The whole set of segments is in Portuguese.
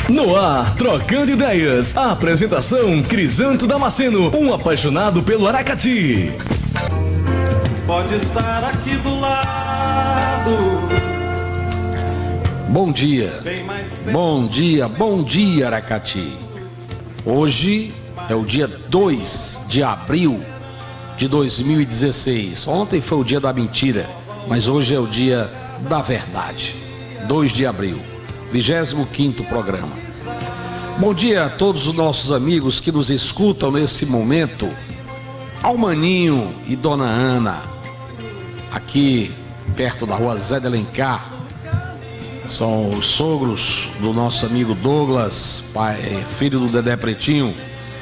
No ar, Trocando Ideias. A apresentação, Crisanto Damasceno, um apaixonado pelo Aracati. Pode estar aqui do lado. Bom dia, bom dia, Aracati. Hoje é o dia 2 de abril de 2016. Ontem foi o dia da mentira, mas hoje é o dia da verdade. 2 de abril, 25º programa. Bom dia a todos os nossos amigos que nos escutam nesse momento. Ao Maninho e Dona Ana, aqui perto da rua Zé de Alencar. São os sogros do nosso amigo Douglas, pai, filho do Dedé Pretinho.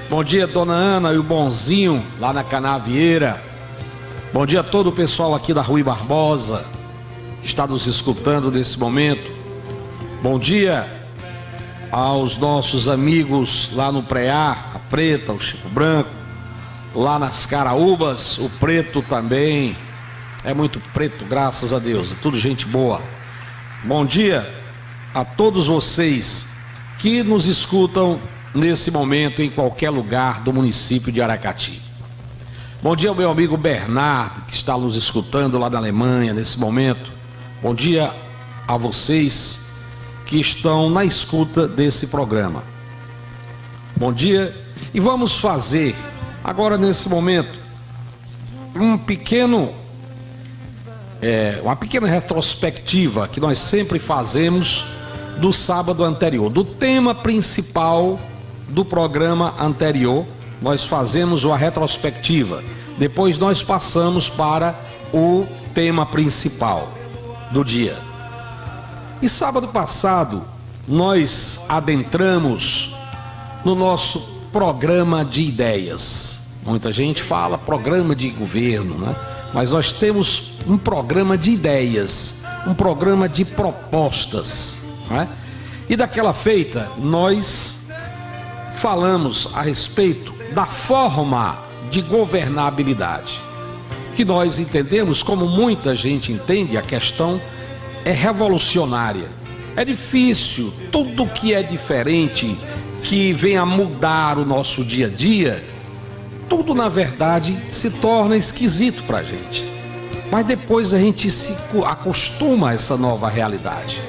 Bom dia, Dona Ana e o Bonzinho, lá na Canavieira. Bom dia a todo o pessoal aqui da Rui Barbosa, que está nos escutando nesse momento. Bom dia aos nossos amigos lá no Preá, a Preta, o Chico Branco. Lá nas Caraúbas, o Preto também. É muito preto, graças a Deus, é tudo gente boa. Bom dia a todos vocês que nos escutam nesse momento em qualquer lugar do município de Aracati. Bom dia ao meu amigo Bernardo, que está nos escutando lá da Alemanha nesse momento. Bom dia a vocês que estão na escuta desse programa. Bom dia, e vamos fazer agora nesse momento uma pequena retrospectiva que nós sempre fazemos do sábado anterior, do tema principal do programa anterior. Nós fazemos uma retrospectiva, depois nós passamos para o tema principal do dia. E sábado passado nós adentramos no nosso programa de ideias. Muita gente fala programa de governo, né? Mas nós temos um programa de ideias, um programa de propostas, né? E daquela feita nós falamos a respeito da forma de governabilidade, que nós entendemos, como muita gente entende, a questão é revolucionária. É difícil, tudo que é diferente, que vem a mudar o nosso dia a dia, tudo na verdade se torna esquisito para a gente, mas depois a gente se acostuma a essa nova realidade.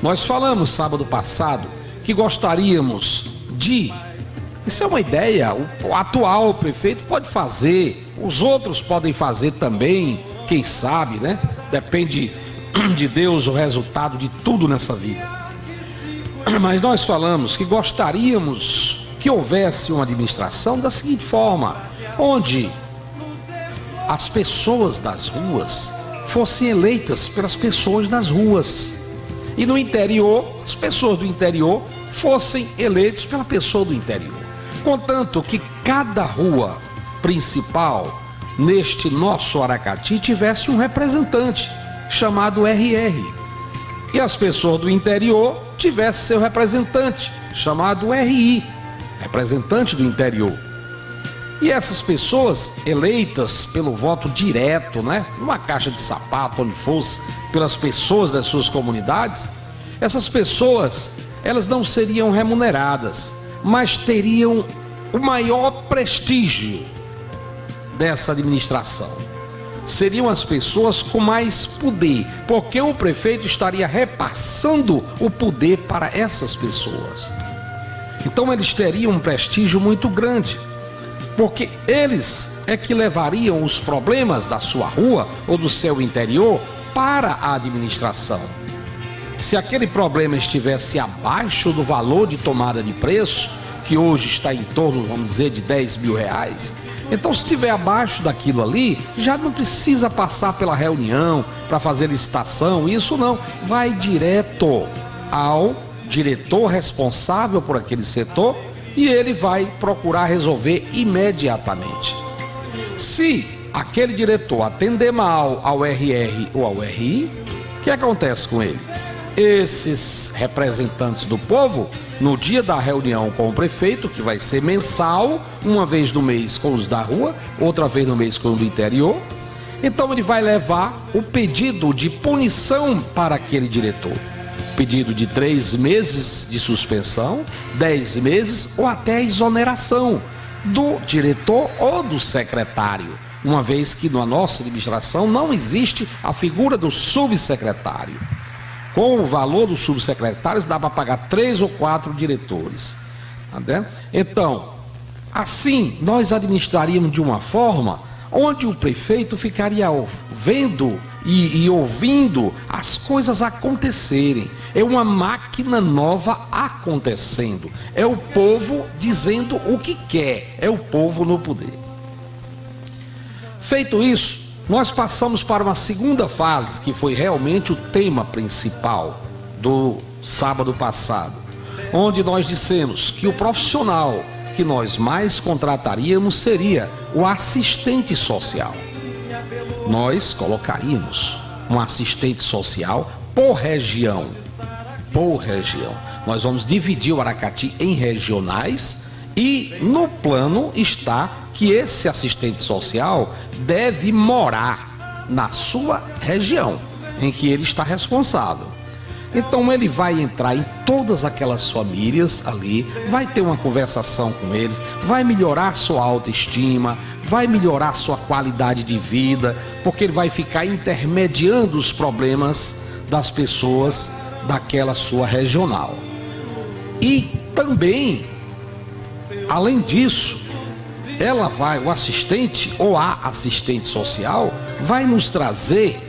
Nós falamos sábado passado que gostaríamos de, isso é uma ideia, o atual prefeito pode fazer, os outros podem fazer também, quem sabe, né? Depende de Deus o resultado de tudo nessa vida. Mas nós falamos que gostaríamos que houvesse uma administração da seguinte forma, onde as pessoas das ruas fossem eleitas pelas pessoas das ruas, e no interior, as pessoas do interior fossem eleitas pela pessoa do interior, contanto que cada rua principal neste nosso Aracati tivesse um representante chamado RR, e as pessoas do interior tivessem seu representante chamado RI, representante do interior. E essas pessoas eleitas pelo voto direto, né, numa caixa de sapato, onde fosse, pelas pessoas das suas comunidades, essas pessoas, elas não seriam remuneradas, mas teriam o maior prestígio dessa administração. Seriam as pessoas com mais poder, porque o prefeito estaria repassando o poder para essas pessoas. Então eles teriam um prestígio muito grande, porque eles é que levariam os problemas da sua rua ou do seu interior para a administração. Se aquele problema estivesse abaixo do valor de tomada de preço, que hoje está em torno, vamos dizer, de 10 mil reais, então se estiver abaixo daquilo ali, já não precisa passar pela reunião para fazer licitação, isso não, vai direto ao diretor responsável por aquele setor e ele vai procurar resolver imediatamente. Se aquele diretor atender mal ao RR ou ao RI, o que acontece com ele? Esses representantes do povo, no dia da reunião com o prefeito, que vai ser mensal, uma vez no mês com os da rua, outra vez no mês com os do interior, então ele vai levar o pedido de punição para aquele diretor. pedido de 3 meses de suspensão, 10 meses ou até exoneração do diretor ou do secretário, uma vez que na nossa administração não existe a figura do subsecretário. Com o valor dos subsecretários dá para pagar 3 ou 4 diretores. Então, assim nós administraríamos de uma forma onde o prefeito ficaria vendo e ouvindo as coisas acontecerem. É uma máquina nova acontecendo. É o povo dizendo o que quer. É o povo no poder. Feito isso, nós passamos para uma segunda fase, que foi realmente o tema principal do sábado passado, onde nós dissemos que o profissional que nós mais contrataríamos seria o assistente social. Nós colocaríamos um assistente social por região. Por região. Nós vamos dividir o Aracati em regionais e no plano está que esse assistente social deve morar na sua região em que ele está responsável. Então ele vai entrar em todas aquelas famílias ali, vai ter uma conversação com eles, vai melhorar sua autoestima, vai melhorar sua qualidade de vida, porque ele vai ficar intermediando os problemas das pessoas daquela sua regional. E também, além disso, o assistente ou a assistente social vai nos trazer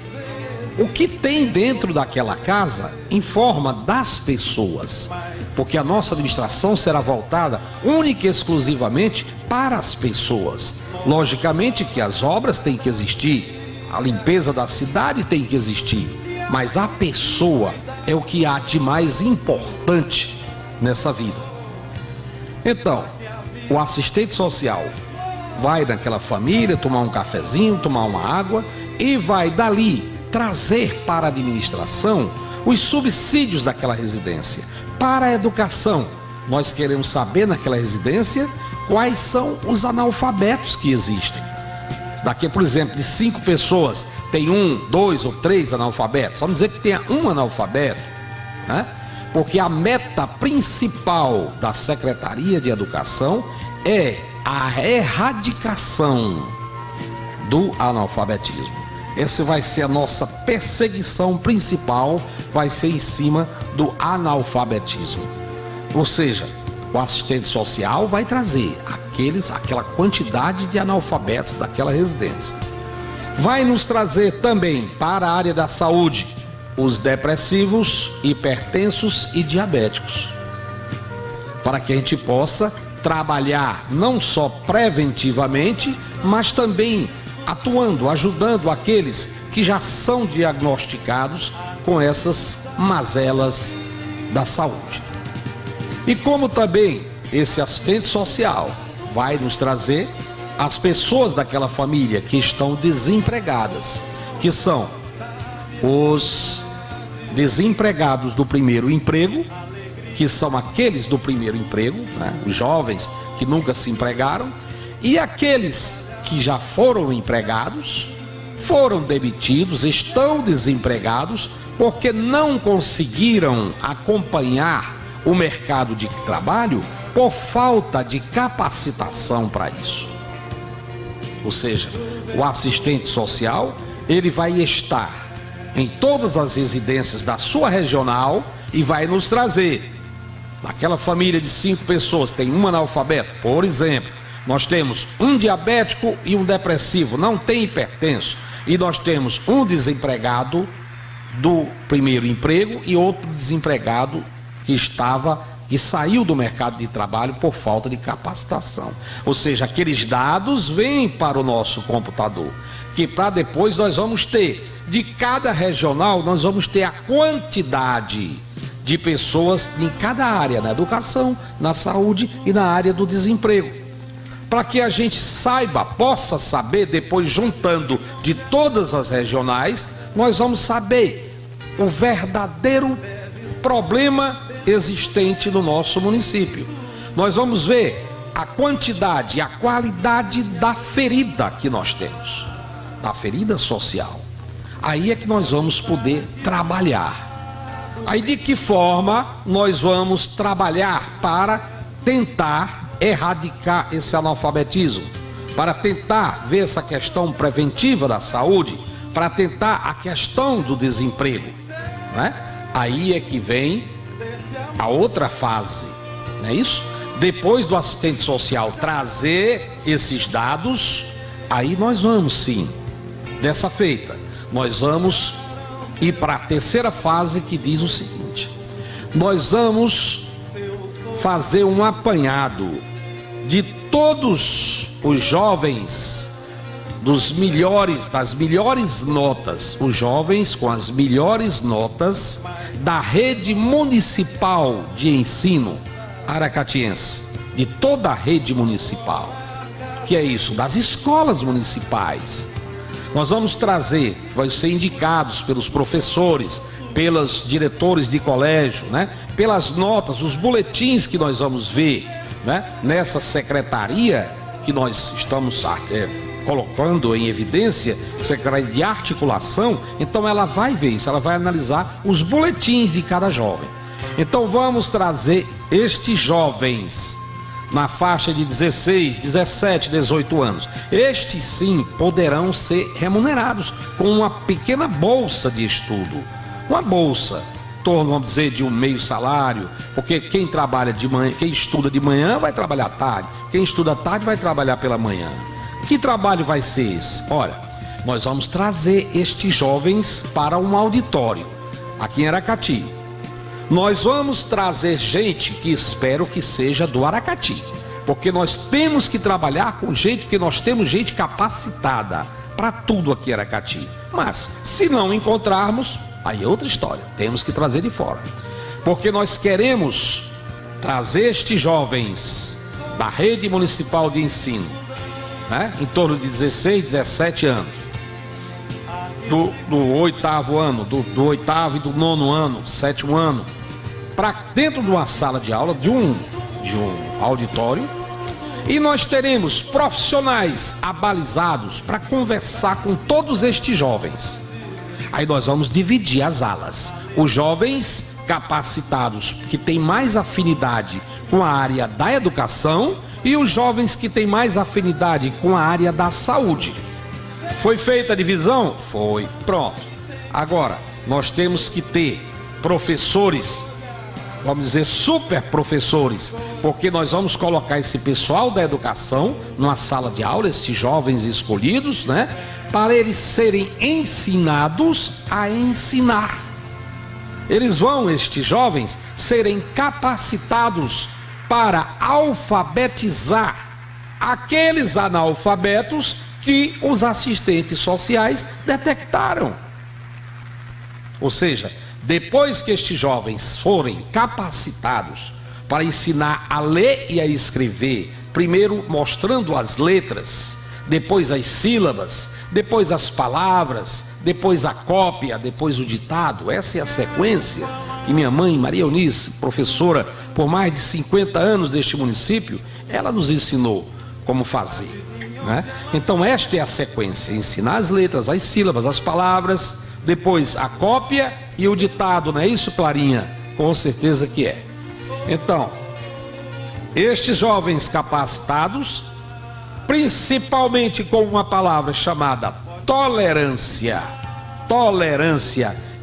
o que tem dentro daquela casa em forma das pessoas, porque a nossa administração será voltada única e exclusivamente para as pessoas. Logicamente que as obras têm que existir, a limpeza da cidade tem que existir, mas a pessoa é o que há de mais importante nessa vida. Então, o assistente social vai naquela família tomar um cafezinho, tomar uma água e vai dali trazer para a administração os subsídios daquela residência. Para a educação, nós queremos saber naquela residência quais são os analfabetos que existem. Daqui, por exemplo, de 5 pessoas, tem 1, 2 ou 3 analfabetos. Vamos dizer que tenha um analfabeto, né? Porque a meta principal da Secretaria de Educação é a erradicação do analfabetismo. Essa vai ser a nossa perseguição principal, vai ser em cima do analfabetismo. Ou seja, o assistente social vai trazer aquela quantidade de analfabetos daquela residência. Vai nos trazer também para a área da saúde os depressivos, hipertensos e diabéticos, para que a gente possa trabalhar não só preventivamente, mas também atuando, ajudando aqueles que já são diagnosticados com essas mazelas da saúde. E como também esse assistente social vai nos trazer as pessoas daquela família que estão desempregadas, que são os desempregados do primeiro emprego, que são aqueles do primeiro emprego, né? Os jovens que nunca se empregaram, e aqueles que já foram empregados, foram demitidos, estão desempregados, porque não conseguiram acompanhar o mercado de trabalho por falta de capacitação para isso. Ou seja, o assistente social, ele vai estar em todas as residências da sua regional e vai nos trazer, naquela família de 5 pessoas, tem um analfabeto, por exemplo, nós temos um diabético e um depressivo, não tem hipertenso, e nós temos um desempregado do primeiro emprego e outro desempregado que saiu do mercado de trabalho por falta de capacitação. Ou seja, aqueles dados vêm para o nosso computador, que para depois nós vamos ter, de cada regional, nós vamos ter a quantidade de pessoas em cada área, na educação, na saúde e na área do desemprego. Para que a gente possa saber, depois juntando de todas as regionais, nós vamos saber o verdadeiro problema existente no nosso município. Nós vamos ver a quantidade e a qualidade da ferida que nós temos, da ferida social. Aí é que nós vamos poder trabalhar. Aí de que forma nós vamos trabalhar para tentar erradicar esse analfabetismo? Para tentar ver essa questão preventiva da saúde, para tentar a questão do desemprego, né? Aí é que vem a outra fase, não é isso? Depois do assistente social trazer esses dados, aí nós vamos sim, dessa feita, nós vamos ir para a terceira fase, que diz o seguinte: nós vamos fazer um apanhado de todos os jovens das melhores notas, os jovens com as melhores notas da rede municipal de ensino aracatiense, de toda a rede municipal. Que é isso? Das escolas municipais. Nós vamos trazer, vai ser indicados pelos professores, pelos diretores de colégio, né? Pelas notas, os boletins que nós vamos ver, né? Nessa secretaria que nós estamos colocando em evidência, secretaria de articulação. Então ela vai ver isso, ela vai analisar os boletins de cada jovem. Então vamos trazer estes jovens na faixa de 16, 17, 18 anos. Estes sim poderão ser remunerados com uma pequena bolsa de estudo. Uma bolsa, em torno, vamos dizer, de um meio salário, porque quem trabalha de manhã, quem estuda de manhã vai trabalhar à tarde, quem estuda à tarde vai trabalhar pela manhã. Que trabalho vai ser esse? Olha, nós vamos trazer estes jovens para um auditório aqui em Aracati. Nós vamos trazer gente que espero que seja do Aracati, porque nós temos que trabalhar com gente, que nós temos gente capacitada para tudo aqui em Aracati. Mas se não encontrarmos, aí é outra história, temos que trazer de fora, porque nós queremos trazer estes jovens da rede municipal de ensino, né? Em torno de 16, 17 anos, do oitavo ano, do oitavo e do nono ano, sétimo ano, para dentro de uma sala de aula, de um auditório, e nós teremos profissionais abalizados para conversar com todos estes jovens. Aí nós vamos dividir as alas. Os jovens capacitados que têm mais afinidade com a área da educação e os jovens que têm mais afinidade com a área da saúde. Foi feita a divisão? Foi. Pronto. Agora, nós temos que ter professores, vamos dizer, super professores, porque nós vamos colocar esse pessoal da educação numa sala de aula, esses jovens escolhidos, né? Para eles serem ensinados a ensinar. Eles vão, estes jovens, serem capacitados para alfabetizar aqueles analfabetos que os assistentes sociais detectaram. Ou seja, depois que estes jovens forem capacitados para ensinar a ler e a escrever, primeiro mostrando as letras, depois as sílabas, depois as palavras, depois a cópia, depois o ditado. Essa é a sequência que minha mãe, Maria Eunice, professora por mais de 50 anos deste município, ela nos ensinou como fazer, né? Então esta é a sequência: ensinar as letras, as sílabas, as palavras, depois a cópia e o ditado, não é isso, Clarinha? Com certeza que é. Então, estes jovens capacitados, principalmente com uma palavra chamada tolerância,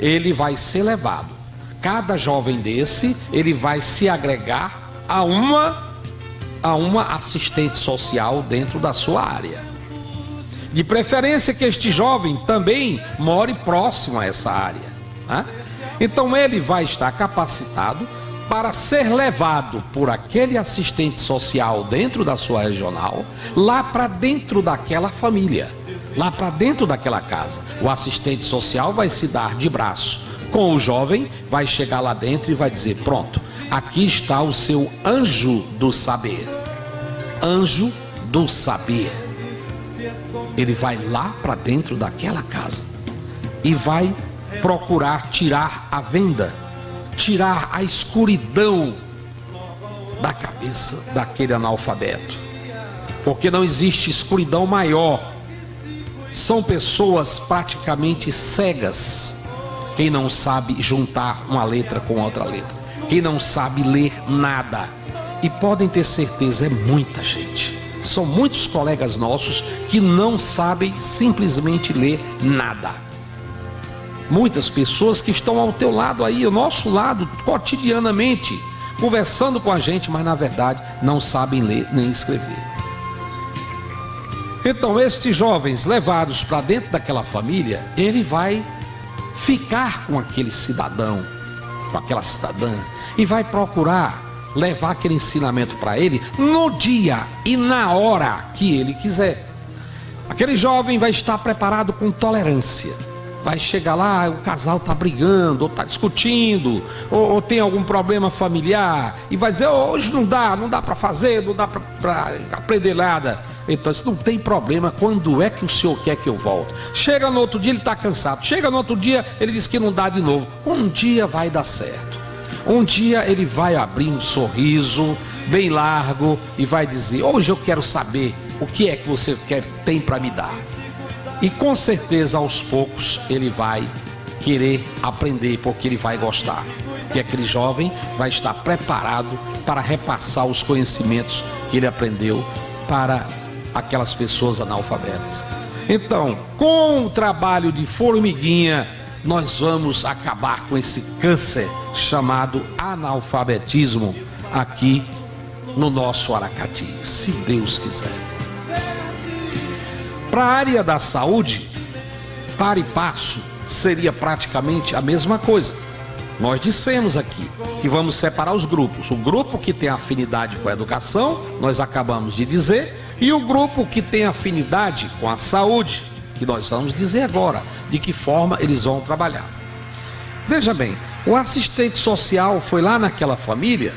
ele vai ser levado. Cada jovem desse, ele vai se agregar a uma assistente social dentro da sua área. De preferência que este jovem também more próximo a essa área, né? Então ele vai estar capacitado para ser levado por aquele assistente social dentro da sua regional, lá para dentro daquela família, lá para dentro daquela casa. O assistente social vai se dar de braço com o jovem, vai chegar lá dentro e vai dizer: pronto, aqui está o seu anjo do saber. Anjo do saber. Ele vai lá para dentro daquela casa e vai procurar tirar a venda, tirar a escuridão da cabeça daquele analfabeto, porque não existe escuridão maior. São pessoas praticamente cegas, quem não sabe juntar uma letra com outra letra, quem não sabe ler nada. E podem ter certeza, é muita gente. São muitos colegas nossos que não sabem simplesmente ler nada. Muitas pessoas que estão ao teu lado aí, ao nosso lado, cotidianamente, conversando com a gente, mas na verdade não sabem ler nem escrever. Então estes jovens levados para dentro daquela família, ele vai ficar com aquele cidadão, com aquela cidadã, e vai procurar levar aquele ensinamento para ele no dia e na hora que ele quiser. Aquele jovem vai estar preparado com tolerância. Vai chegar lá, o casal está brigando, ou está discutindo, ou tem algum problema familiar, e vai dizer, hoje não dá para fazer, não dá para aprender nada. Então, isso não tem problema, quando é que o senhor quer que eu volte? Chega no outro dia, ele está cansado. Chega no outro dia, ele diz que não dá de novo. Um dia vai dar certo. Um dia ele vai abrir um sorriso bem largo e vai dizer, hoje eu quero saber o que é que você tem para me dar. E com certeza aos poucos ele vai querer aprender, porque ele vai gostar. Que aquele jovem vai estar preparado para repassar os conhecimentos que ele aprendeu para aquelas pessoas analfabetas. Então, com o trabalho de formiguinha, nós vamos acabar com esse câncer chamado analfabetismo aqui no nosso Aracati, se Deus quiser. Para a área da saúde, para e passo seria praticamente a mesma coisa. Nós dissemos aqui que vamos separar os grupos. O grupo que tem afinidade com a educação, nós acabamos de dizer, e o grupo que tem afinidade com a saúde, que nós vamos dizer agora de que forma eles vão trabalhar. Veja bem, o assistente social foi lá naquela família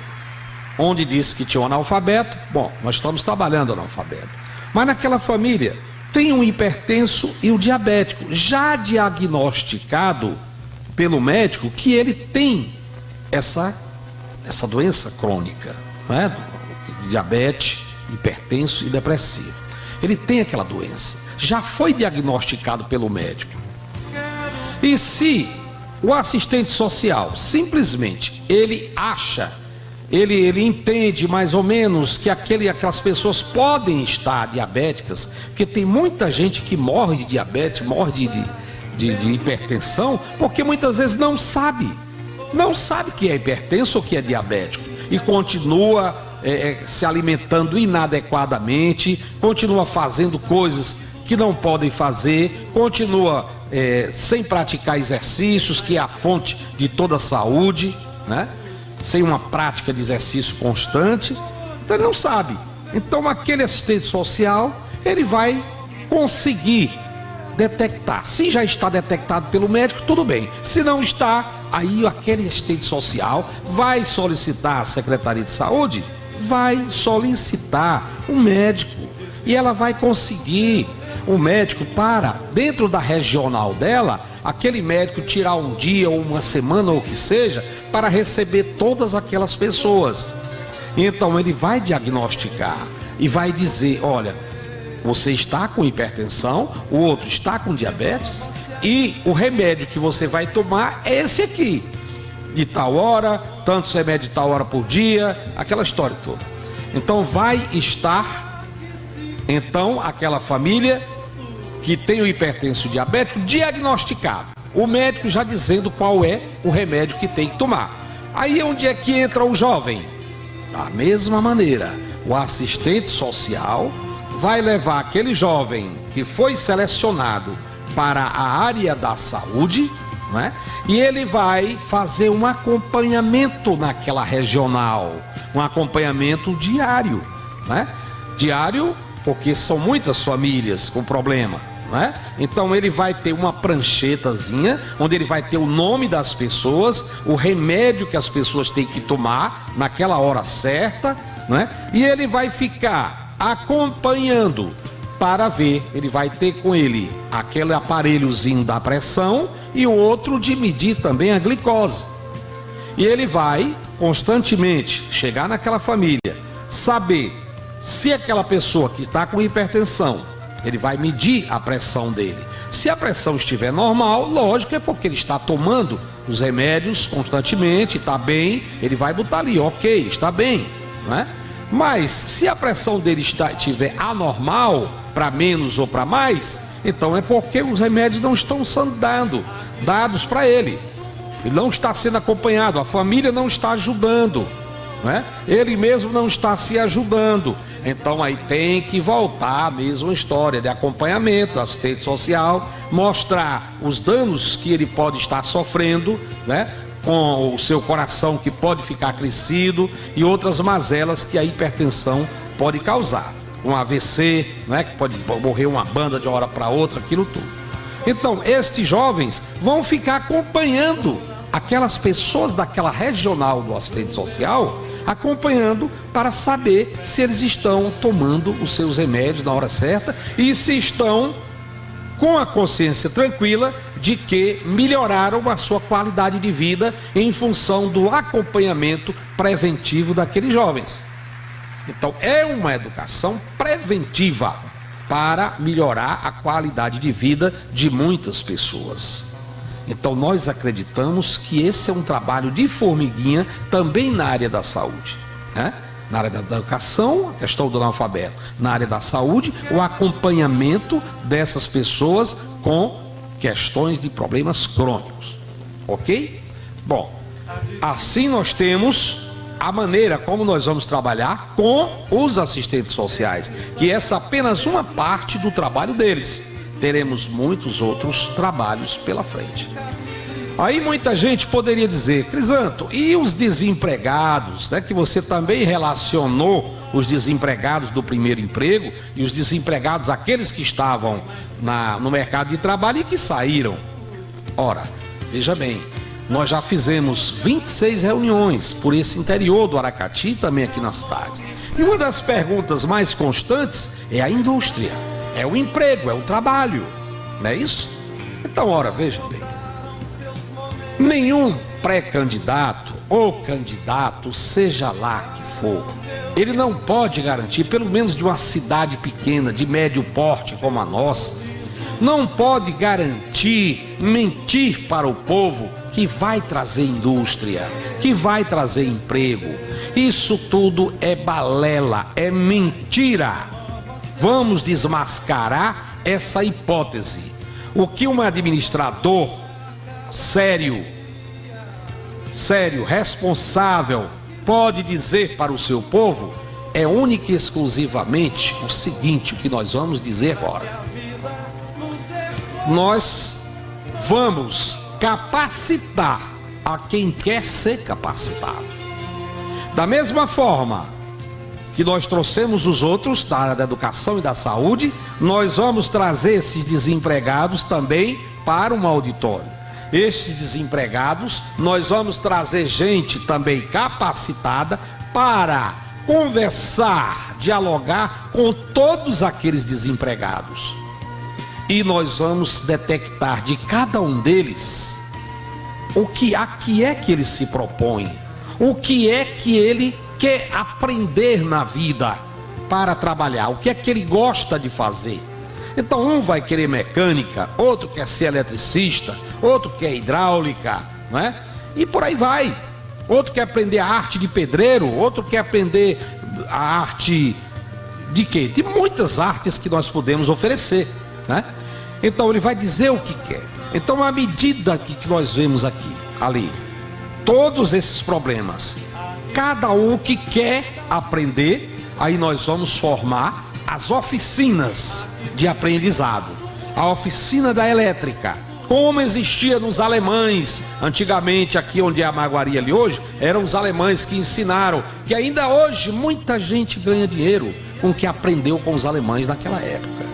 onde disse que tinha um analfabeto. Bom, nós estamos trabalhando analfabeto, mas naquela família tem um hipertenso e um diabético, já diagnosticado pelo médico que ele tem essa doença crônica, né? Diabetes, hipertenso e depressivo. Ele tem aquela doença, já foi diagnosticado pelo médico. E se o assistente social simplesmente ele acha, ele entende mais ou menos que aquelas pessoas podem estar diabéticas, porque tem muita gente que morre de diabetes, morre de hipertensão, porque muitas vezes não sabe que é hipertenso ou que é diabético, e continua se alimentando inadequadamente, continua fazendo coisas que não podem fazer, continua sem praticar exercícios, que é a fonte de toda a saúde, né? Sem uma prática de exercício constante. Então ele não sabe. Então aquele assistente social, ele vai conseguir detectar. Se já está detectado pelo médico, tudo bem. Se não está, aí aquele assistente social vai solicitar à Secretaria de Saúde, vai solicitar um médico, e ela vai conseguir o médico para, dentro da regional dela, aquele médico tirar um dia ou uma semana ou o que seja, para receber todas aquelas pessoas. Então ele vai diagnosticar e vai dizer, olha, você está com hipertensão, o outro está com diabetes, e o remédio que você vai tomar é esse aqui, de tal hora, tantos remédios de tal hora por dia, aquela história toda. Então vai estar, então, aquela família que tem o hipertenso diabético diagnosticado, o médico já dizendo qual é o remédio que tem que tomar. Aí onde é que entra o jovem? Da mesma maneira, o assistente social vai levar aquele jovem que foi selecionado para a área da saúde, né? E ele vai fazer um acompanhamento naquela regional, um acompanhamento diário, né? Diário, porque são muitas famílias com problema, né? Então ele vai ter uma pranchetazinha onde ele vai ter o nome das pessoas, o remédio que as pessoas têm que tomar naquela hora certa, né? E ele vai ficar acompanhando para ver, ele vai ter com ele aquele aparelhozinho da pressão e o outro de medir também a glicose. E ele vai constantemente chegar naquela família, saber se aquela pessoa que está com hipertensão, ele vai medir a pressão dele. Se a pressão estiver normal, lógico, é porque ele está tomando os remédios constantemente, está bem, ele vai botar ali, ok, está bem, né? Mas se a pressão dele estiver anormal, para menos ou para mais, então é porque os remédios não estão sendo dados para ele. Ele não está sendo acompanhado, a família não está ajudando, né? Ele mesmo não está se ajudando. Então aí tem que voltar a mesma história de acompanhamento, assistente social, mostrar os danos que ele pode estar sofrendo, né? Com o seu coração que pode ficar crescido e outras mazelas que a hipertensão pode causar. Um AVC, né? Que pode morrer uma banda de uma hora para outra, aquilo tudo. Então, estes jovens vão ficar acompanhando aquelas pessoas daquela regional do assistente social, acompanhando para saber se eles estão tomando os seus remédios na hora certa e se estão com a consciência tranquila de que melhoraram a sua qualidade de vida em função do acompanhamento preventivo daqueles jovens. Então, é uma educação preventiva para melhorar a qualidade de vida de muitas pessoas. Então nós acreditamos que esse é um trabalho de formiguinha também na área da saúde, né? Na área da educação, a questão do analfabeto, na área da saúde, o acompanhamento dessas pessoas com questões de problemas crônicos, ok? Bom, assim nós temos a maneira como nós vamos trabalhar com os assistentes sociais, que essa é apenas uma parte do trabalho deles. Teremos muitos outros trabalhos pela frente. Aí muita gente poderia dizer: Crisanto, e os desempregados, né? Que você também relacionou os desempregados do primeiro emprego e os desempregados, aqueles que estavam no mercado de trabalho e que saíram. Ora, veja bem, nós já fizemos 26 reuniões por esse interior do Aracati e também aqui na cidade. E uma das perguntas mais constantes é a indústria. É o emprego, é o trabalho, não é isso? Então, ora, veja bem, nenhum pré-candidato ou candidato, seja lá que for, ele não pode garantir, pelo menos de uma cidade pequena, de médio porte como a nossa, não pode garantir, mentir para o povo que vai trazer indústria, que vai trazer emprego. Isso tudo é balela, é mentira. Vamos desmascarar essa hipótese. O que um administrador sério, responsável, pode dizer para o seu povo é única e exclusivamente o seguinte, o que nós vamos dizer agora. Nós vamos capacitar a quem quer ser capacitado. Da mesma forma que nós trouxemos os outros da área da educação e da saúde, nós vamos trazer esses desempregados também para um auditório. Estes desempregados, nós vamos trazer gente também capacitada para conversar, dialogar com todos aqueles desempregados. E nós vamos detectar de cada um deles a que é que ele se propõe, o que é que ele quer aprender na vida para trabalhar, o que é que ele gosta de fazer. Então um vai querer mecânica, outro quer ser eletricista, outro quer hidráulica, não é? E por aí vai. Outro quer aprender a arte de pedreiro, outro quer aprender a arte de quê? De muitas artes que nós podemos oferecer, né? Então ele vai dizer o que quer. Então, à medida que nós vemos aqui, ali, todos esses problemas, cada um que quer aprender, aí nós vamos formar as oficinas de aprendizado. A oficina da elétrica, como existia nos alemães, antigamente aqui onde é a Maguari ali hoje, eram os alemães que ensinaram, que ainda hoje muita gente ganha dinheiro com o que aprendeu com os alemães naquela época.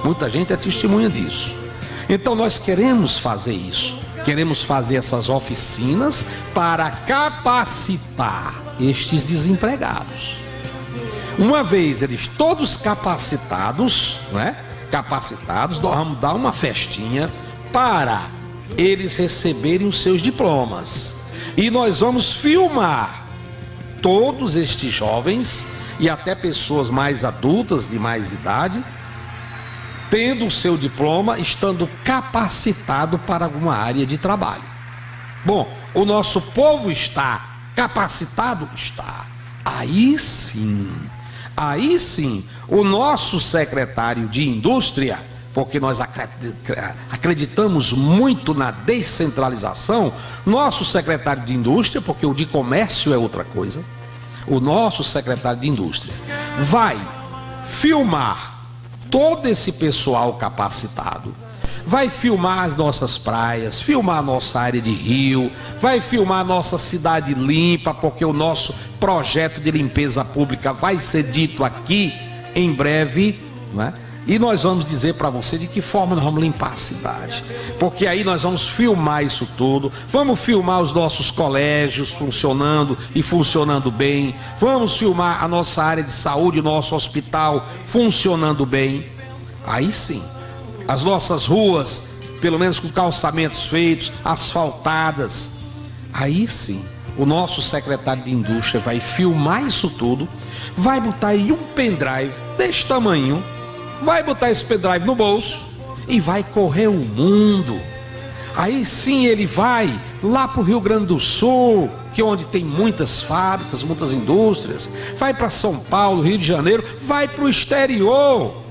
Muita gente é testemunha disso. Então nós queremos fazer isso, queremos fazer essas oficinas para capacitar estes desempregados. Uma vez eles todos capacitados, né? Capacitados, nós vamos dar uma festinha para eles receberem os seus diplomas. E nós vamos filmar todos estes jovens e até pessoas mais adultas, de mais idade, tendo o seu diploma, estando capacitado para alguma área de trabalho. Bom, o nosso povo está capacitado? Está. Aí sim, o nosso secretário de Indústria, porque nós acreditamos muito na descentralização, nosso secretário de Indústria, porque o de Comércio é outra coisa, o nosso secretário de Indústria vai filmar todo esse pessoal capacitado, vai filmar as nossas praias, filmar a nossa área de rio, vai filmar a nossa cidade limpa, porque o nosso projeto de limpeza pública vai ser dito aqui em breve, né? E nós vamos dizer para você de que forma nós vamos limpar a cidade, porque aí nós vamos filmar isso tudo, vamos filmar os nossos colégios funcionando e funcionando bem, vamos filmar a nossa área de saúde, o nosso hospital funcionando bem. Aí sim, as nossas ruas, pelo menos com calçamentos feitos, asfaltadas. Aí sim, o nosso secretário de Indústria vai filmar isso tudo, vai botar aí um pendrive desse tamanho, vai botar esse pendrive no bolso e vai correr o mundo. Aí sim ele vai lá para o Rio Grande do Sul, que é onde tem muitas fábricas, muitas indústrias, vai para São Paulo, Rio de Janeiro, vai para o exterior,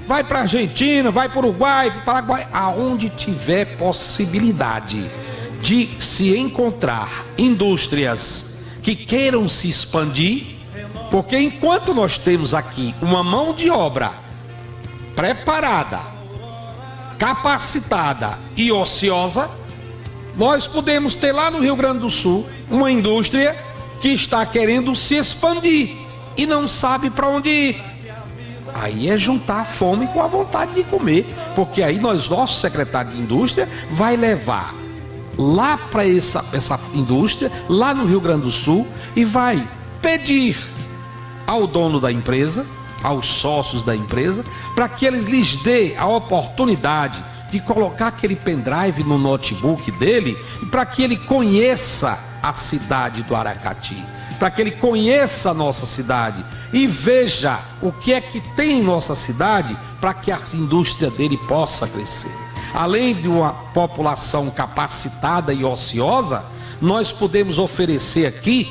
vai para a Argentina, vai para o Uruguai, para o Paraguai, aonde tiver possibilidade de se encontrar indústrias que queiram se expandir, porque enquanto nós temos aqui uma mão de obra preparada, capacitada e ociosa, nós podemos ter lá no Rio Grande do Sul uma indústria que está querendo se expandir e não sabe para onde ir. Aí é juntar a fome com a vontade de comer, porque aí nosso secretário de Indústria vai levar lá para essa indústria, lá no Rio Grande do Sul, e vai pedir ao dono da empresa, aos sócios da empresa, para que eles lhes dê a oportunidade de colocar aquele pendrive no notebook dele, e para que ele conheça a cidade do Aracati, para que ele conheça a nossa cidade e veja o que é que tem em nossa cidade, para que a indústria dele possa crescer. Além de uma população capacitada e ociosa, nós podemos oferecer aqui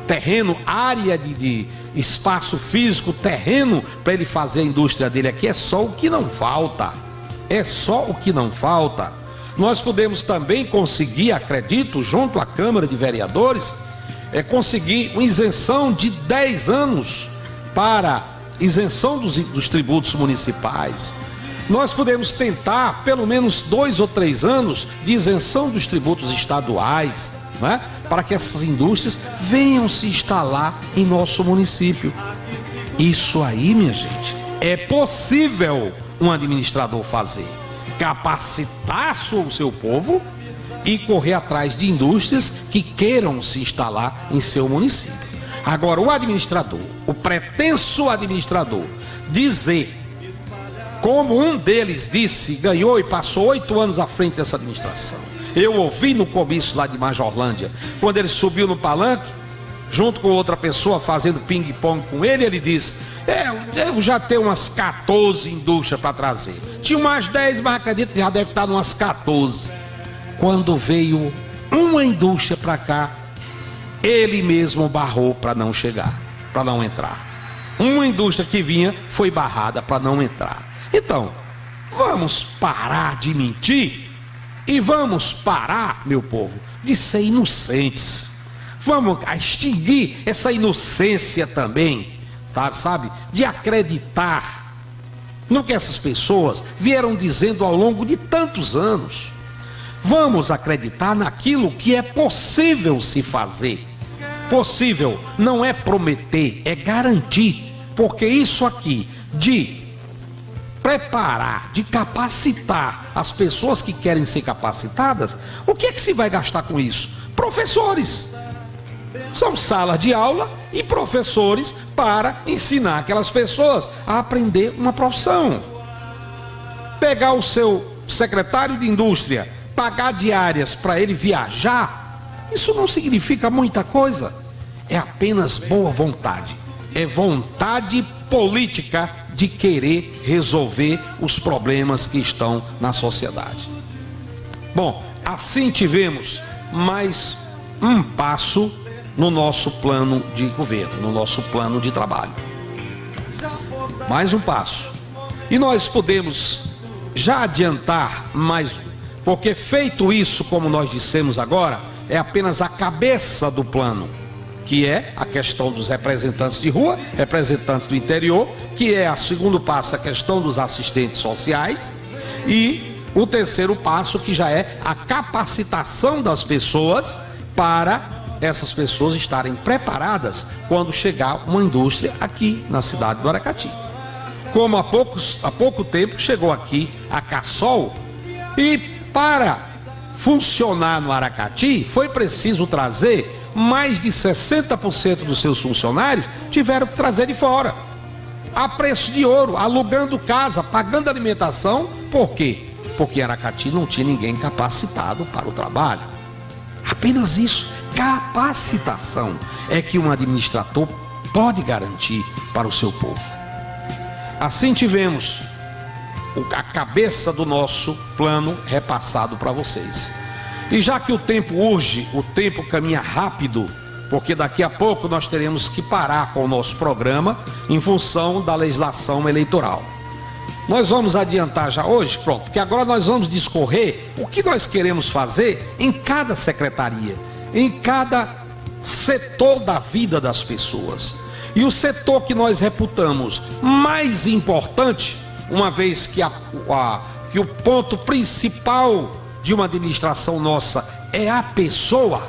terreno, área de espaço físico, terreno para ele fazer a indústria dele aqui. É só o que não falta, Nós podemos também conseguir, acredito, junto à Câmara de Vereadores, conseguir uma isenção de 10 anos para isenção dos tributos municipais. Nós podemos tentar pelo menos 2 ou 3 anos de isenção dos tributos estaduais, né? Para que essas indústrias venham se instalar em nosso município. Isso aí, minha gente, é possível um administrador fazer: capacitar o seu povo e correr atrás de indústrias que queiram se instalar em seu município. Agora, o administrador, o pretenso administrador, dizer, como um deles disse, ganhou e passou 8 anos à frente dessa administração. Eu ouvi no comício lá de Majorlândia, quando ele subiu no palanque, junto com outra pessoa fazendo ping-pong com ele, ele disse: eu já tenho umas 14 indústrias para trazer. Tinha umas 10, mas acredito que já deve estar umas 14. Quando veio uma indústria para cá, ele mesmo barrou para não chegar, para não entrar. Uma indústria que vinha foi barrada para não entrar. Então, vamos parar de mentir e vamos parar, meu povo, de ser inocentes. Vamos extinguir essa inocência também, tá, sabe? De acreditar no que essas pessoas vieram dizendo ao longo de tantos anos. Vamos acreditar naquilo que é possível se fazer. Possível não é prometer, é garantir. Porque isso aqui de preparar, de capacitar as pessoas que querem ser capacitadas, o que é que se vai gastar com isso? Professores. São salas de aula e professores para ensinar aquelas pessoas a aprender uma profissão. Pegar o seu secretário de indústria, pagar diárias para ele viajar, isso não significa muita coisa. É apenas boa vontade. É vontade política de querer resolver os problemas que estão na sociedade. Bom, assim tivemos mais um passo no nosso plano de governo, no nosso plano de trabalho. Mais um passo. E nós podemos já adiantar mais, porque feito isso, como nós dissemos agora, é apenas a cabeça do plano, que é a questão dos representantes de rua, representantes do interior, que é o segundo passo, a questão dos assistentes sociais, e o terceiro passo, que já é a capacitação das pessoas para essas pessoas estarem preparadas quando chegar uma indústria aqui na cidade do Aracati. Como há pouco tempo chegou aqui a Cassol, e para funcionar no Aracati foi preciso trazer mais de 60% dos seus funcionários, tiveram que trazer de fora, a preço de ouro, alugando casa, pagando alimentação. Por quê? Porque Aracati não tinha ninguém capacitado para o trabalho. Apenas isso, capacitação, é que um administrador pode garantir para o seu povo. Assim tivemos a cabeça do nosso plano repassado para vocês. E já que o tempo urge, o tempo caminha rápido, porque daqui a pouco nós teremos que parar com o nosso programa em função da legislação eleitoral. Nós vamos adiantar já hoje, pronto, porque agora nós vamos discorrer o que nós queremos fazer em cada secretaria, em cada setor da vida das pessoas. E o setor que nós reputamos mais importante, uma vez que, que o ponto principal de uma administração nossa é a pessoa,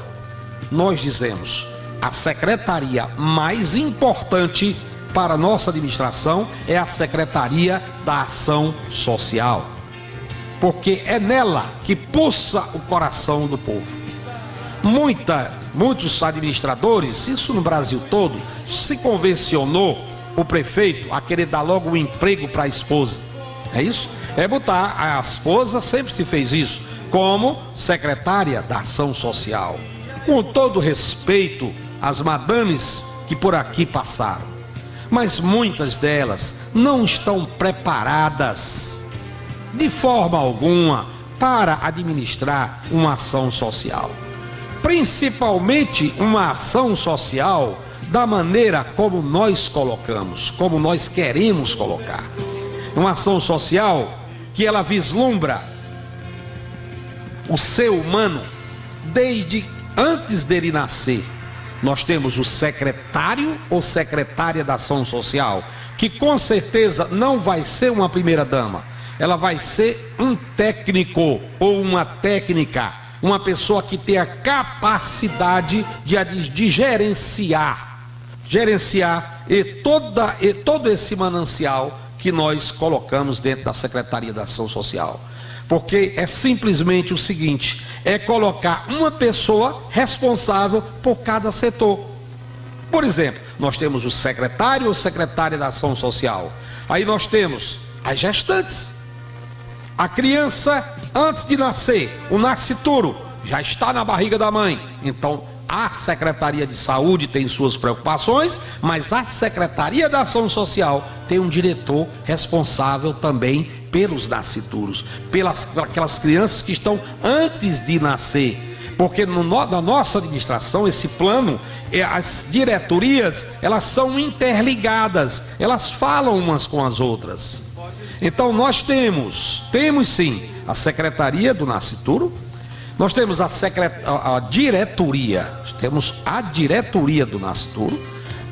nós dizemos, a secretaria mais importante para a nossa administração é a Secretaria da Ação Social, porque é nela que pulsa o coração do povo. Muitos administradores, isso no Brasil todo, se convencionou o prefeito a querer dar logo um emprego para a esposa. É isso? É botar a esposa, sempre se fez isso, como secretária da Ação Social. Com todo respeito às madames que por aqui passaram, mas muitas delas não estão preparadas de forma alguma para administrar uma ação social, principalmente uma ação social da maneira como nós colocamos, como nós queremos colocar. Uma ação social que ela vislumbra o ser humano desde antes dele nascer. Nós temos o secretário ou secretária da Ação Social, que com certeza não vai ser uma primeira dama, ela vai ser um técnico ou uma técnica, uma pessoa que tem a capacidade de gerenciar todo esse manancial que nós colocamos dentro da Secretaria da Ação Social. Porque é simplesmente o seguinte, é colocar uma pessoa responsável por cada setor. Por exemplo, nós temos o secretário ou secretária da Ação Social. Aí nós temos as gestantes. A criança, antes de nascer, o nascituro, já está na barriga da mãe. Então, a Secretaria de Saúde tem suas preocupações, mas a Secretaria da Ação Social tem um diretor responsável também pelos nascituros, aquelas crianças que estão antes de nascer. Porque na nossa administração, esse plano, as diretorias, elas são interligadas, elas falam umas com as outras. Então nós temos sim a Secretaria do Nascituro, nós temos a diretoria, temos a diretoria do Nascituro,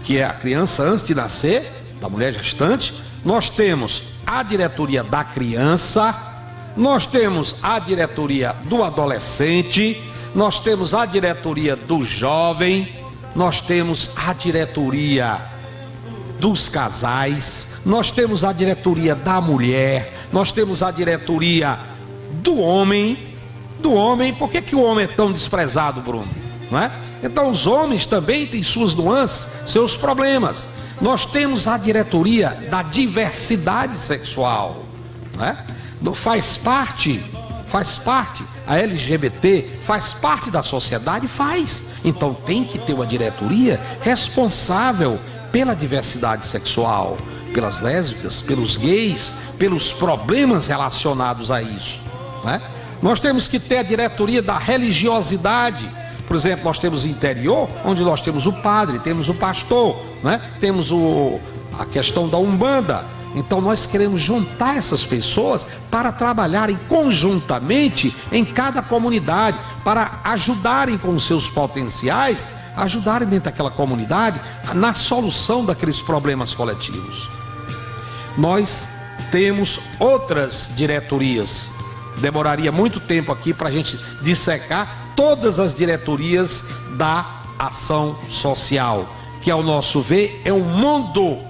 que é a criança antes de nascer, da mulher gestante. Nós temos a diretoria da criança, nós temos a diretoria do adolescente, nós temos a diretoria do jovem, nós temos a diretoria dos casais, nós temos a diretoria da mulher, nós temos a diretoria do homem. Por que o homem é tão desprezado, Bruno? Não é? Então os homens também têm suas nuances, seus problemas. Nós temos a diretoria da diversidade sexual, não é? Faz parte, a LGBT faz parte da sociedade, então tem que ter uma diretoria responsável pela diversidade sexual, pelas lésbicas, pelos gays, pelos problemas relacionados a isso, né? Nós temos que ter a diretoria da religiosidade. Por exemplo, nós temos o interior, onde nós temos o padre, temos o pastor, né? Temos a questão da Umbanda. Então nós queremos juntar essas pessoas para trabalharem conjuntamente em cada comunidade, para ajudarem com os seus potenciais, ajudarem dentro daquela comunidade na solução daqueles problemas coletivos. Nós temos outras diretorias. Demoraria muito tempo aqui para a gente dissecar todas as diretorias da ação social, que ao nosso ver é um mundo,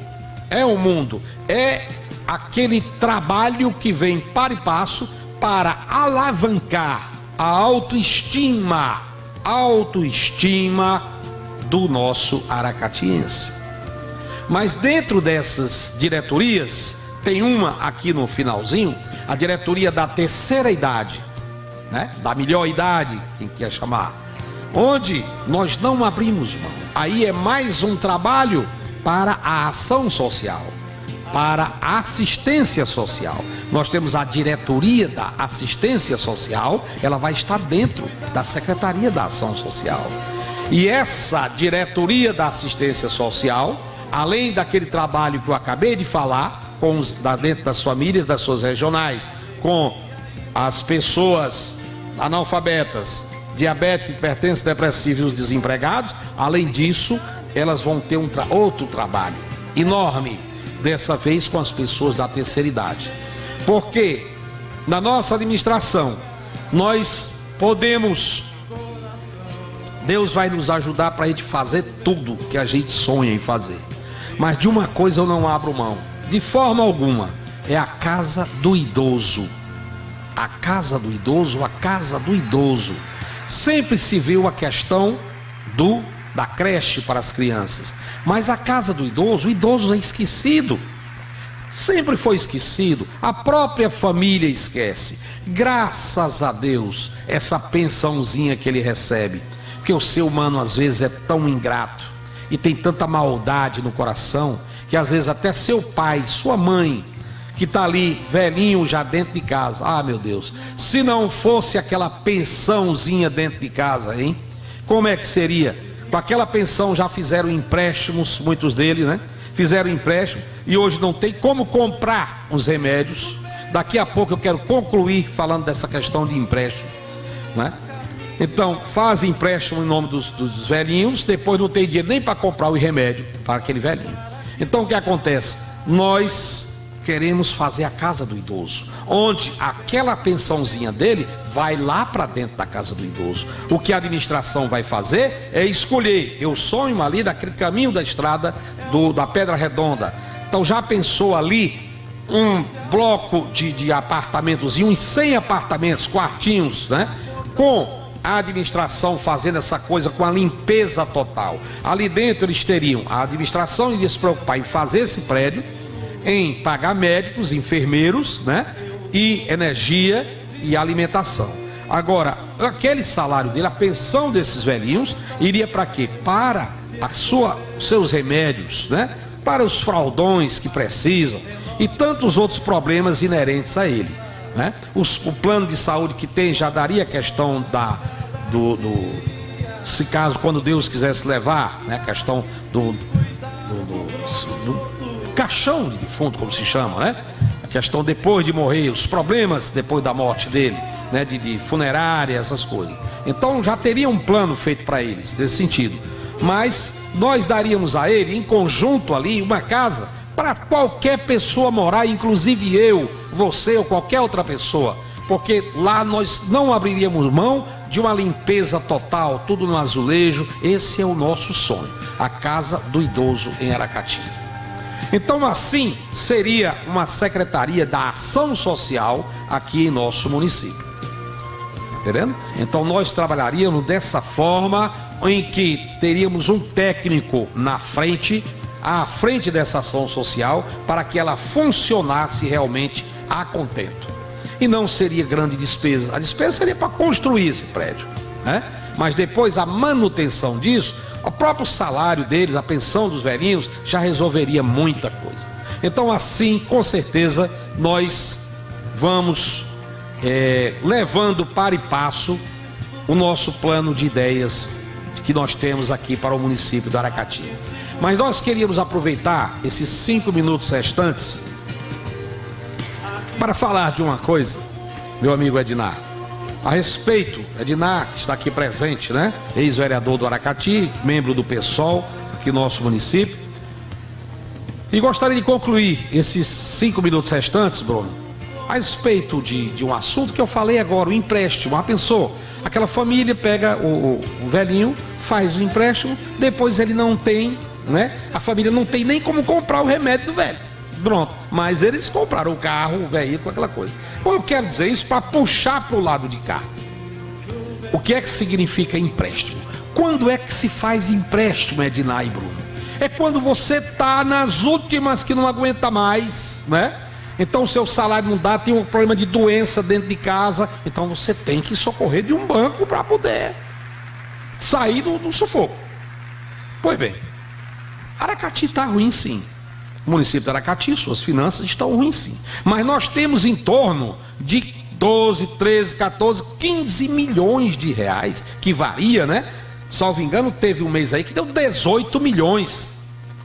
é aquele trabalho que vem para e passo para alavancar a autoestima do nosso aracatiense. Mas dentro dessas diretorias, tem uma aqui no finalzinho, a diretoria da terceira idade, né? Da melhor idade, quem quer chamar, onde nós não abrimos mão. Aí é mais um trabalho para a ação social, para a assistência social. Nós temos a diretoria da assistência social, ela vai estar dentro da Secretaria da Ação Social. E essa diretoria da assistência social, além daquele trabalho que eu acabei de falar, dentro das famílias, das suas regionais, com as pessoas analfabetas, diabéticos, hipertensos, depressivos e os desempregados, além disso, elas vão ter outro trabalho enorme, dessa vez com as pessoas da terceira idade. Porque na nossa administração, nós podemos, Deus vai nos ajudar para a gente fazer tudo que a gente sonha em fazer. Mas de uma coisa eu não abro mão, de forma alguma, é a casa do idoso. A casa do idoso, a casa do idoso. Sempre se viu a questão da creche para as crianças, mas a casa do idoso, o idoso é esquecido, sempre foi esquecido, a própria família esquece. Graças a Deus, essa pensãozinha que ele recebe, porque o ser humano às vezes é tão ingrato e tem tanta maldade no coração, que às vezes até seu pai, sua mãe, que está ali velhinho já dentro de casa, ah meu Deus, se não fosse aquela pensãozinha dentro de casa, hein? Como é que seria? Com aquela pensão já fizeram empréstimos, muitos deles, né? Fizeram empréstimo e hoje não tem como comprar os remédios. Daqui a pouco eu quero concluir falando dessa questão de empréstimo, né? Então fazem empréstimo em nome dos velhinhos, depois não tem dinheiro nem para comprar o remédio para aquele velhinho. Então o que acontece? Nós queremos fazer a casa do idoso, onde aquela pensãozinha dele vai lá para dentro da casa do idoso. O que a administração vai fazer é escolher. Eu sonho ali daquele caminho da estrada da Pedra Redonda. Então já pensou ali um bloco de apartamentos, e uns 100 apartamentos, quartinhos, né? Com a administração fazendo essa coisa com a limpeza total. Ali dentro eles teriam, a administração iria se preocupar em fazer esse prédio, em pagar médicos, enfermeiros, né? E energia e alimentação. Agora, aquele salário dele, a pensão desses velhinhos, iria para quê? Para seus remédios, né? Para os fraldões que precisam e tantos outros problemas inerentes a ele, né? O plano de saúde que tem já daria a questão se caso, quando Deus quisesse levar, né? A questão do caixão de defunto, como se chama, né? A questão depois de morrer, os problemas depois da morte dele, né? De funerária, essas coisas. Então já teria um plano feito para eles, nesse sentido. Mas nós daríamos a ele, em conjunto ali, uma casa para qualquer pessoa morar, inclusive eu, você ou qualquer outra pessoa. Porque lá nós não abriríamos mão de uma limpeza total, tudo no azulejo. Esse é o nosso sonho, a casa do idoso em Aracati. Então assim seria uma secretaria da ação social aqui em nosso município, entendendo? Então nós trabalharíamos dessa forma, em que teríamos um técnico na frente, à frente dessa ação social, para que ela funcionasse realmente a contento. E não seria grande despesa, a despesa seria para construir esse prédio, né? Mas depois a manutenção disso, o próprio salário deles, a pensão dos velhinhos, já resolveria muita coisa. Então assim, com certeza, nós vamos levando para e passo o nosso plano de ideias que nós temos aqui para o município do Aracati. Mas nós queríamos aproveitar esses 5 minutos restantes para falar de uma coisa, meu amigo Ednar, a respeito, Ednar, que está aqui presente, né? Ex-vereador do Aracati, membro do PSOL, aqui no nosso município. E gostaria de concluir esses 5 minutos restantes, Bruno, a respeito de um assunto que eu falei agora, o empréstimo. Pensou, aquela família pega o velhinho, faz o empréstimo, depois ele não tem, né? A família não tem nem como comprar o remédio do velho. Pronto, mas eles compraram o carro, o veículo, aquela coisa. Bom, eu quero dizer isso para puxar para o lado de cá. O que é que significa empréstimo? Quando é que se faz empréstimo, Ednar e Bruno? É quando você está nas últimas que não aguenta mais, né? Então o seu salário não dá, tem um problema de doença dentro de casa, então você tem que socorrer de um banco para poder sair do sufoco. Pois bem, Aracati está ruim sim. O município de Aracati, suas finanças estão ruins sim. Mas nós temos em torno de 12, 13, 14, 15 milhões de reais, que varia, né? Salvo engano, teve um mês aí que deu 18 milhões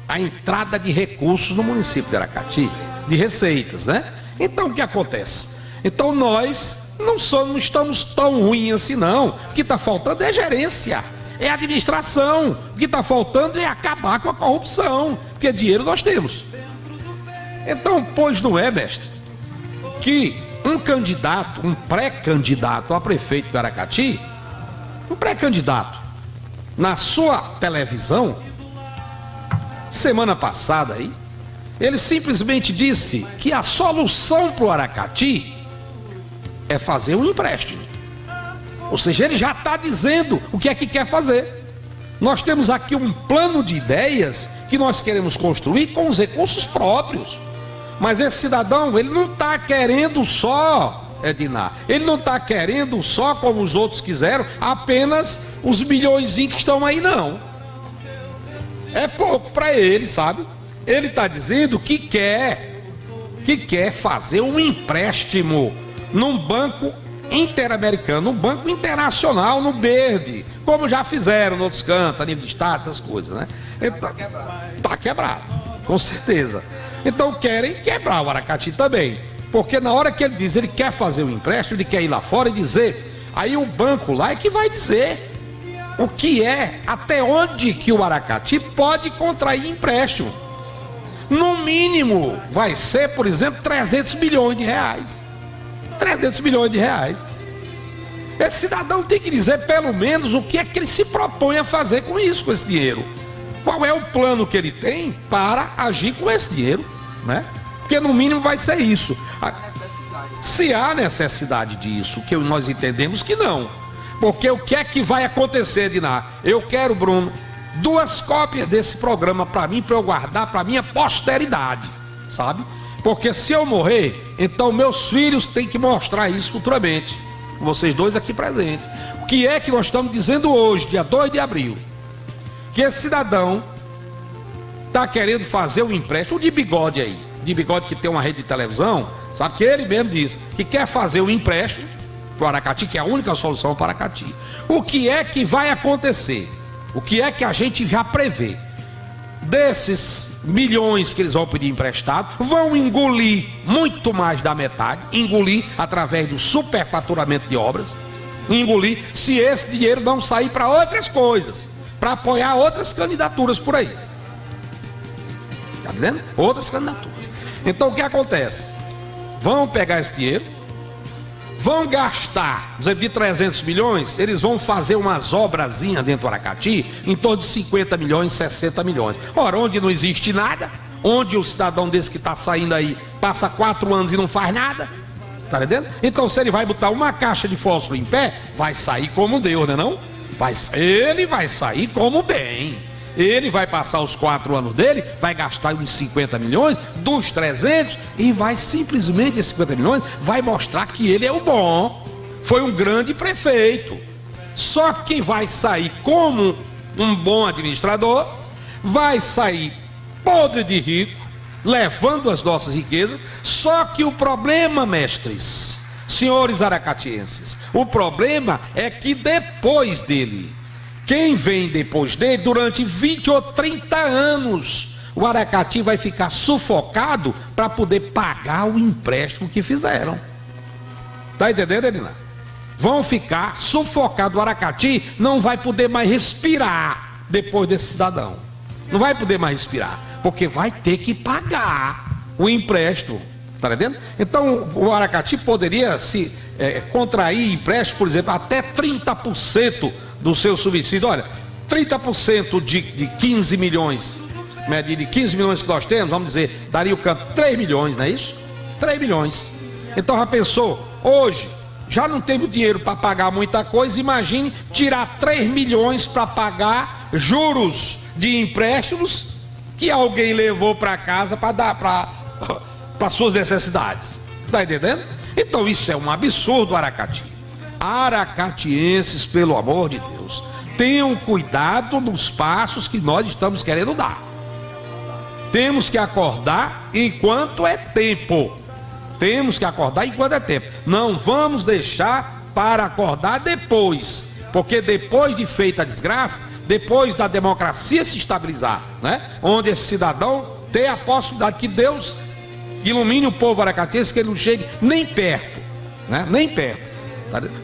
a entrada de recursos no município de Aracati, de receitas, né? Então o que acontece? Então nós não estamos tão ruins assim não. O que está faltando é gerência, é administração. O que está faltando é acabar com a corrupção, porque dinheiro nós temos. Então, pois não é, mestre, que um candidato, um pré-candidato a prefeito de Aracati, um pré-candidato, na sua televisão, semana passada aí, ele simplesmente disse que a solução para o Aracati é fazer um empréstimo. Ou seja, ele já está dizendo o que é que quer fazer. Nós temos aqui um plano de ideias que nós queremos construir com os recursos próprios. Mas esse cidadão, ele não está querendo só, Ednar, ele não está querendo só, como os outros quiseram, apenas os milhõezinhos que estão aí, não. É pouco para ele, sabe? Ele está dizendo que quer fazer um empréstimo num banco interamericano, num banco internacional, no BERD, como já fizeram em outros cantos, a nível de estado, essas coisas, né? Está quebrado, com certeza. Então querem quebrar o Aracati também, porque na hora que ele diz, ele quer fazer um empréstimo, ele quer ir lá fora e dizer, aí o banco lá é que vai dizer o que é, até onde que o Aracati pode contrair empréstimo. No mínimo vai ser, por exemplo, 300 milhões de reais. 300 milhões de reais. Esse cidadão tem que dizer pelo menos o que é que ele se propõe a fazer com isso, com esse dinheiro. Qual é o plano que ele tem para agir com esse dinheiro, né? Porque no mínimo vai ser isso. Se há necessidade disso, que nós entendemos que não. Porque o que é que vai acontecer, Diná? Eu quero, Bruno, 2 cópias desse programa para mim, para eu guardar para minha posteridade, sabe? Porque se eu morrer, então meus filhos têm que mostrar isso futuramente. Vocês dois aqui presentes. O que é que nós estamos dizendo hoje, dia 2 de abril? Que esse cidadão está querendo fazer um empréstimo de bigode aí, de bigode que tem uma rede de televisão, sabe que ele mesmo diz que quer fazer um empréstimo para o Aracati, que é a única solução para o Aracati. O que é que vai acontecer? O que é que a gente já prevê? Desses milhões que eles vão pedir emprestado, vão engolir muito mais da metade, engolir através do superfaturamento de obras, engolir se esse dinheiro não sair para outras coisas, para apoiar outras candidaturas por aí. Está entendendo? Outras candidaturas. Então o que acontece? Vão pegar esse dinheiro, vão gastar, por exemplo, de 300 milhões, eles vão fazer umas obrazinhas dentro do Aracati, em torno de 50 milhões, 60 milhões. Ora, onde não existe nada, onde o cidadão desse que está saindo aí, passa 4 anos e não faz nada, está entendendo? Então se ele vai botar uma caixa de fósforo em pé, vai sair como Deus, né não? Ele vai sair como bem. Ele vai passar os 4 anos dele, vai gastar uns 50 milhões, dos 300, e vai simplesmente, esses 50 milhões, vai mostrar que ele é o bom, foi um grande prefeito. Só que vai sair como um bom administrador, vai sair podre de rico, levando as nossas riquezas. Só que o problema, mestres, senhores aracatienses, o problema é que depois dele, quem vem depois dele, durante 20 ou 30 anos, o Aracati vai ficar sufocado para poder pagar o empréstimo que fizeram. Está entendendo, Edina? Vão ficar sufocados. O Aracati não vai poder mais respirar depois desse cidadão. Não vai poder mais respirar, porque vai ter que pagar o empréstimo. Está entendendo? Então o Aracati poderia se contrair empréstimo, por exemplo, até 30% do seu subsídio. Olha, 30% de 15 milhões, de 15 milhões que nós temos, vamos dizer, daria o canto 3 milhões, não é isso? 3 milhões. Então já pensou, hoje já não temos dinheiro para pagar muita coisa, imagine tirar 3 milhões para pagar juros de empréstimos que alguém levou para casa para dar para suas necessidades. Está entendendo? Então isso é um absurdo, Aracati. Aracatienses, pelo amor de Deus, tenham cuidado nos passos que nós estamos querendo dar. Temos que acordar enquanto é tempo. Temos que acordar enquanto é tempo. Não vamos deixar para acordar depois, porque depois de feita a desgraça, depois da democracia se estabilizar, né? Onde esse cidadão tem a possibilidade que Deus ilumine o povo aracatiense, que ele não chegue nem perto, né? Nem perto.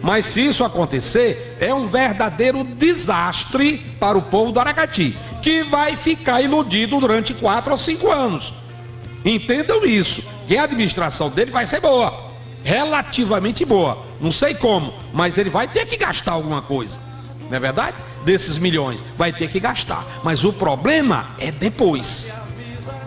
Mas se isso acontecer, é um verdadeiro desastre para o povo do Aracati, que vai ficar iludido durante 4 ou 5 anos. Entendam isso, que a administração dele vai ser boa, relativamente boa, não sei como, mas ele vai ter que gastar alguma coisa, não é verdade? Desses milhões, vai ter que gastar, mas o problema é depois.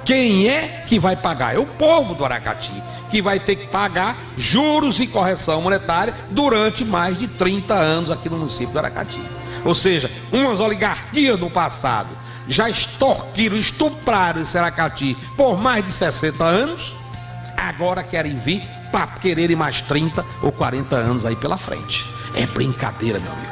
Quem é que vai pagar? É o povo do Aracati, que vai ter que pagar juros e correção monetária durante mais de 30 anos aqui no município do Aracati. Ou seja, umas oligarquias do passado já extorquiram, estupraram esse Aracati por mais de 60 anos, agora querem vir para quererem mais 30 ou 40 anos aí pela frente. É brincadeira, meu amigo.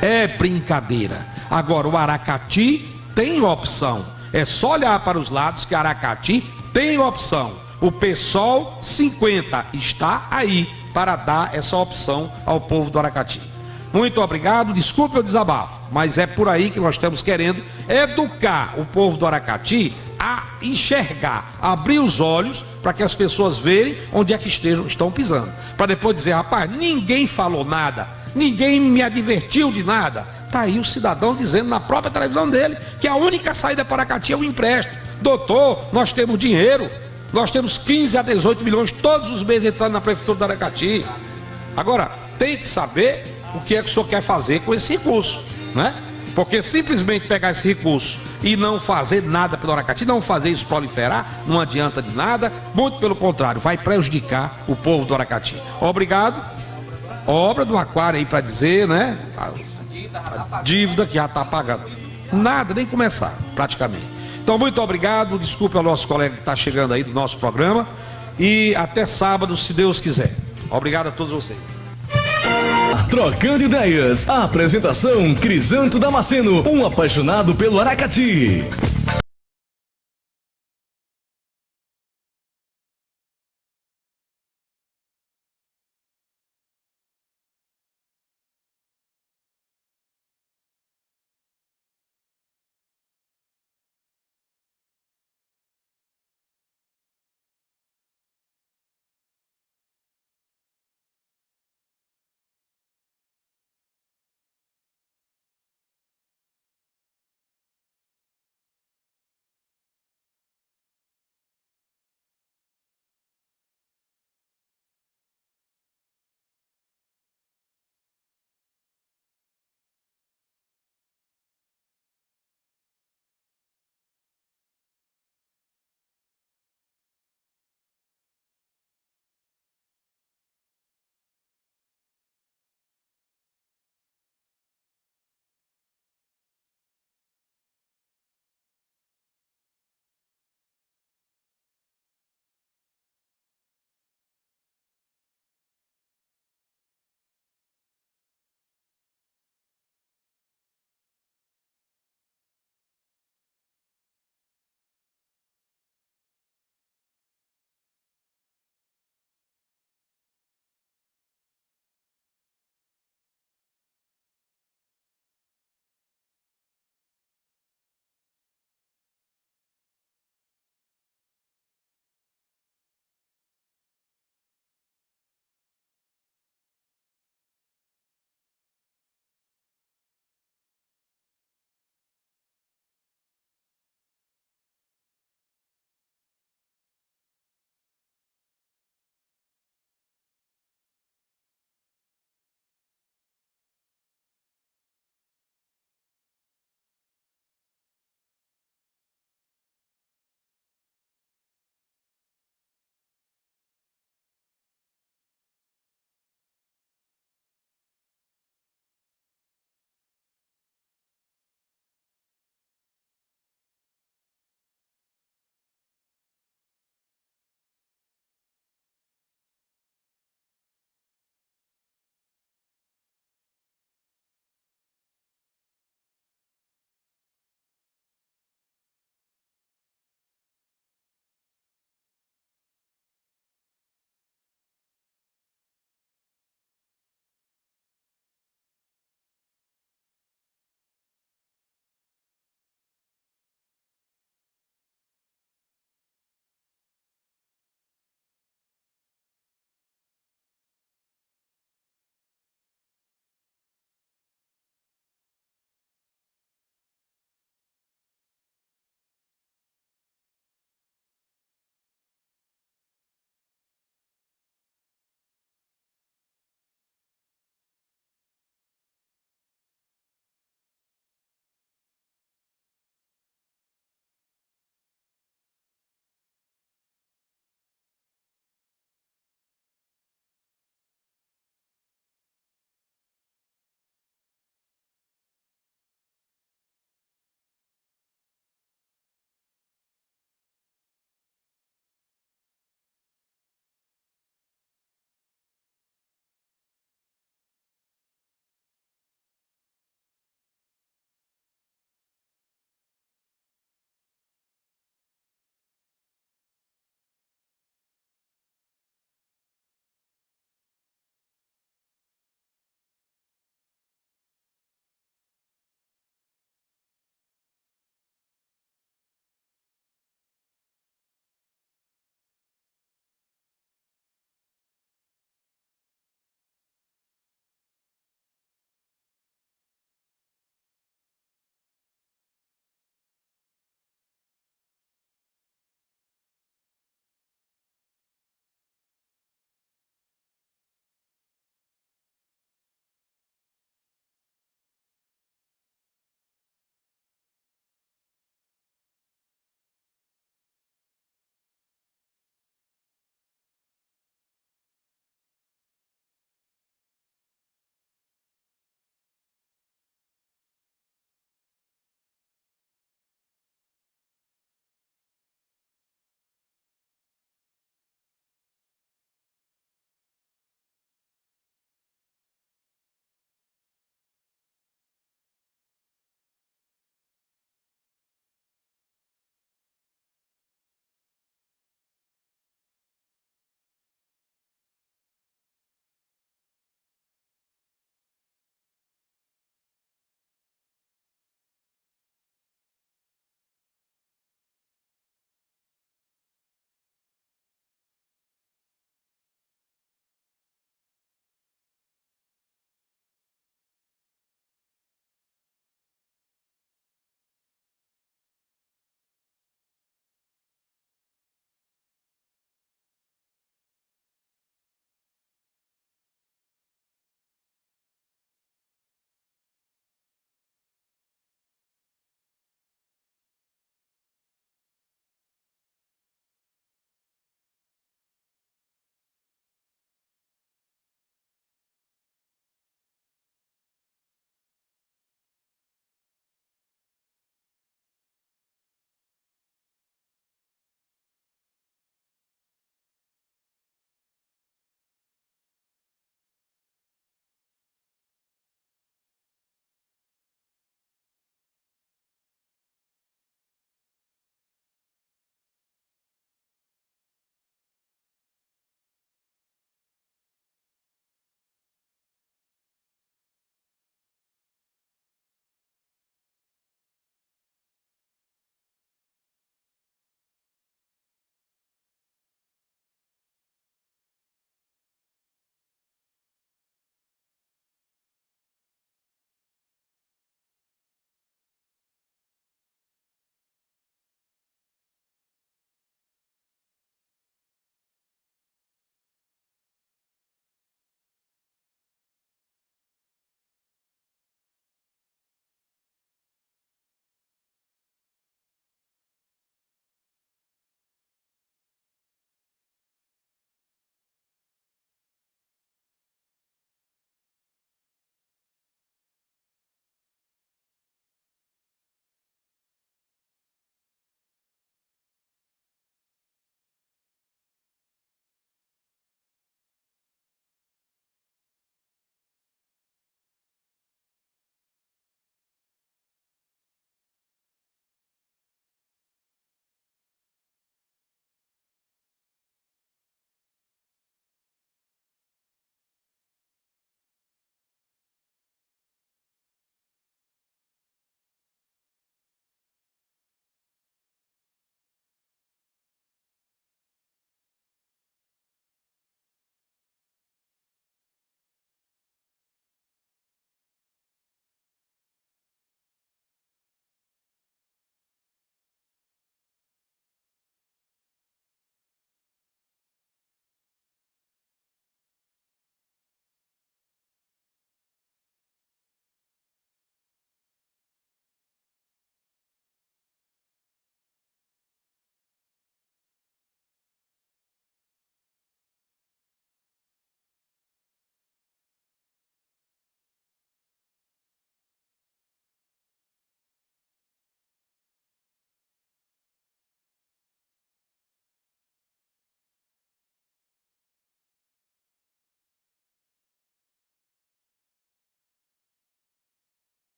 É brincadeira. Agora o Aracati tem opção. É só olhar para os lados que Aracati tem opção. O PSOL 50 está aí para dar essa opção ao povo do Aracati. Muito obrigado, desculpe o desabafo, mas é por aí que nós estamos querendo educar o povo do Aracati a enxergar, abrir os olhos para que as pessoas vejam onde é que estão pisando. Para depois dizer, rapaz, ninguém falou nada, ninguém me advertiu de nada. Está aí o cidadão dizendo na própria televisão dele que a única saída para Aracati é o empréstimo. Doutor, nós temos dinheiro, nós temos 15 a 18 milhões todos os meses entrando na prefeitura do Aracati. Agora, tem que saber o que é que o senhor quer fazer com esse recurso, né? Porque simplesmente pegar esse recurso e não fazer nada pelo Aracati, não fazer isso proliferar, não adianta de nada, muito pelo contrário, vai prejudicar o povo do Aracati. Obrigado. Obra do aquário aí para dizer, né? A dívida que já está pagando. Nada, nem começar, praticamente. Então, muito obrigado, desculpe ao nosso colega que está chegando aí do nosso programa e até sábado, se Deus quiser. Obrigado a todos vocês. Trocando ideias. A apresentação Crisanto Damasceno, um apaixonado pelo Aracati.